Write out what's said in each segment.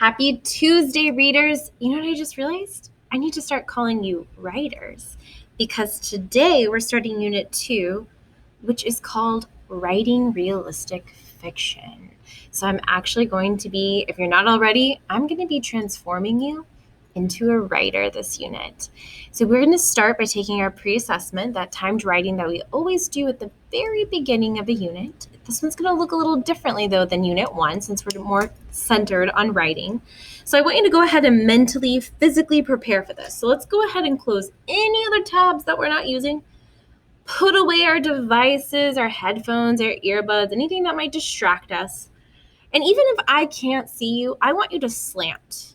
Happy Tuesday, readers. You know what I just realized? I need to start calling you writers because today we're starting Unit 2, which is called Writing Realistic Fiction. So I'm actually going to be, if you're not already, I'm going to be transforming you into a writer this unit. So we're going to start by taking our pre-assessment, that timed writing that we always do at the very beginning of a unit. This one's going to look a little differently though than Unit 1 since we're more centered on writing. So I want you to go ahead and mentally, physically prepare for this. So let's go ahead and close any other tabs that we're not using. Put away our devices, our headphones, our earbuds, anything that might distract us. And even if I can't see you, I want you to slant.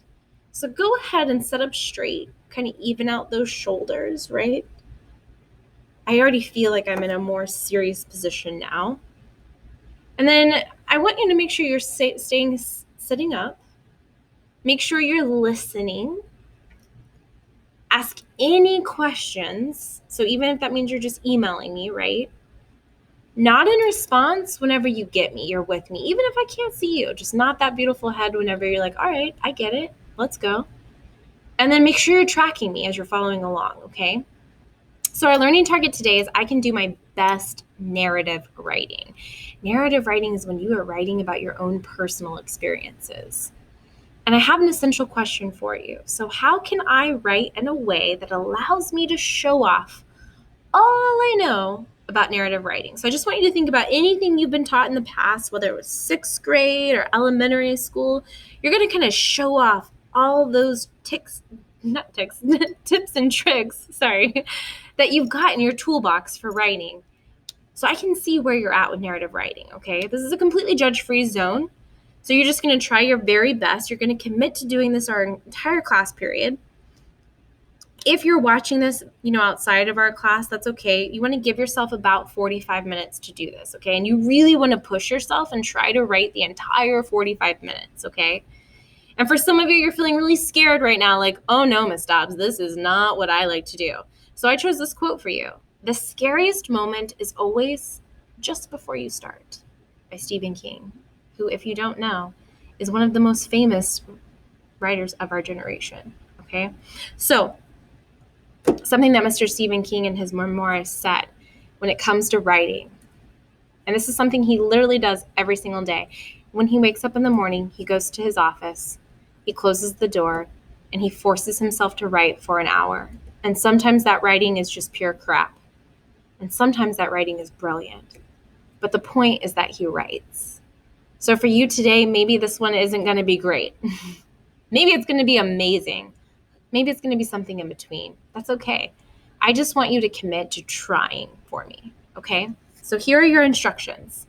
So go ahead and sit up straight, kind of even out those shoulders, right? I already feel like I'm in a more serious position now. And then I want you to make sure you're sitting up. Make sure you're listening. Ask any questions. So even if that means you're just emailing me, right? Nod in response whenever you get me, you're with me. Even if I can't see you, just nod that beautiful head whenever you're like, all right, I get it. Let's go. And then make sure you're tracking me as you're following along, okay? So our learning target today is I can do my best narrative writing. Narrative writing is when you are writing about your own personal experiences. And I have an essential question for you. So how can I write in a way that allows me to show off all I know about narrative writing? So I just want you to think about anything you've been taught in the past, whether it was sixth grade or elementary school. You're going to kind of show off all those tips and tricks, that you've got in your toolbox for writing. So I can see where you're at with narrative writing, okay? This is a completely judge-free zone. So you're just going to try your very best. You're going to commit to doing this our entire class period. If you're watching this, outside of our class, that's okay. You want to give yourself about 45 minutes to do this, okay? And you really want to push yourself and try to write the entire 45 minutes, okay? And for some of you, you're feeling really scared right now, like, oh no, Miss Dobbs, this is not what I like to do. So I chose this quote for you. The scariest moment is always just before you start, by Stephen King, who, if you don't know, is one of the most famous writers of our generation, okay? So something that Mr. Stephen King in his memoirs said when it comes to writing, and this is something he literally does every single day. When he wakes up in the morning, he goes to his office, he closes the door, and he forces himself to write for an hour. And sometimes that writing is just pure crap. And sometimes that writing is brilliant. But the point is that he writes. So for you today, maybe this one isn't going to be great. Maybe it's going to be amazing. Maybe it's going to be something in between. That's okay. I just want you to commit to trying for me, okay? So here are your instructions.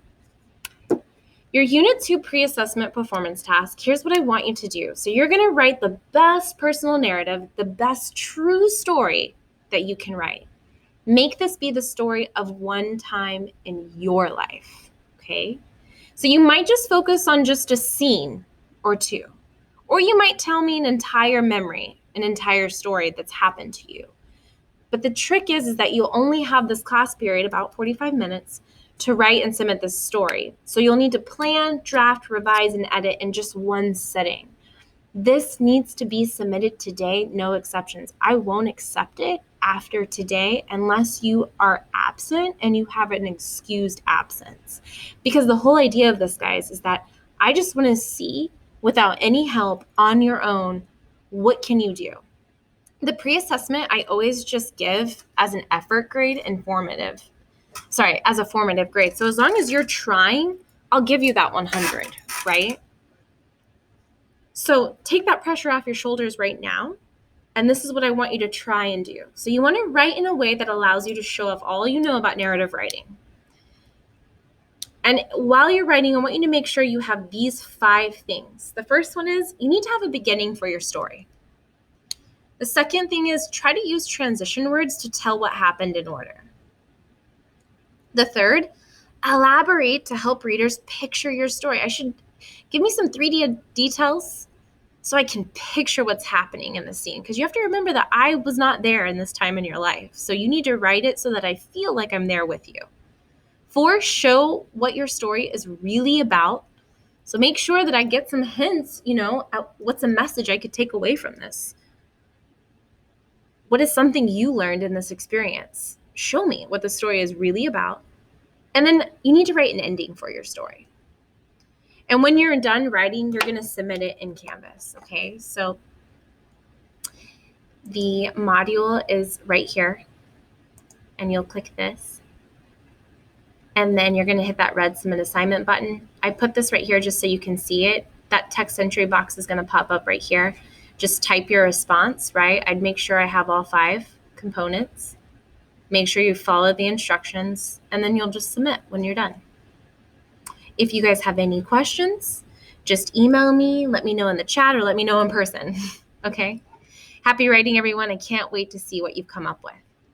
Your Unit 2 pre-assessment performance task, here's what I want you to do. So you're going to write the best personal narrative, the best true story that you can write. Make this be the story of one time in your life, okay? So you might just focus on just a scene or two, or you might tell me an entire memory, an entire story that's happened to you. But the trick is that you'll only have this class period, about 45 minutes, to write and submit this story. So you'll need to plan, draft, revise, and edit in just one sitting. This needs to be submitted today, no exceptions. I won't accept it after today unless you are absent and you have an excused absence. Because the whole idea of this, guys, is that I just want to see, without any help on your own, what can you do? The pre-assessment I always just give as an effort grade as a formative grade. So as long as you're trying, I'll give you that 100, right? So take that pressure off your shoulders right now. And this is what I want you to try and do. So you want to write in a way that allows you to show off all you know about narrative writing. And while you're writing, I want you to make sure you have these 5 things. The first one is you need to have a beginning for your story. The second thing is try to use transition words to tell what happened in order. The third, elaborate to help readers picture your story. I should give me some 3D details so I can picture what's happening in the scene. Because you have to remember that I was not there in this time in your life. So you need to write it so that I feel like I'm there with you. 4, show what your story is really about. So make sure that I get some hints, what's a message I could take away from this? What is something you learned in this experience? Show me what the story is really about. And then you need to write an ending for your story. And when you're done writing, you're going to submit it in Canvas. Okay. So the module is right here, and you'll click this. And then you're going to hit that red submit assignment button. I put this right here just so you can see it. That text entry box is going to pop up right here. Just type your response, right? I'd make sure I have all 5 components. Make sure you follow the instructions, and then you'll just submit when you're done. If you guys have any questions, just email me, let me know in the chat, or let me know in person. Okay? Happy writing, everyone. I can't wait to see what you've come up with.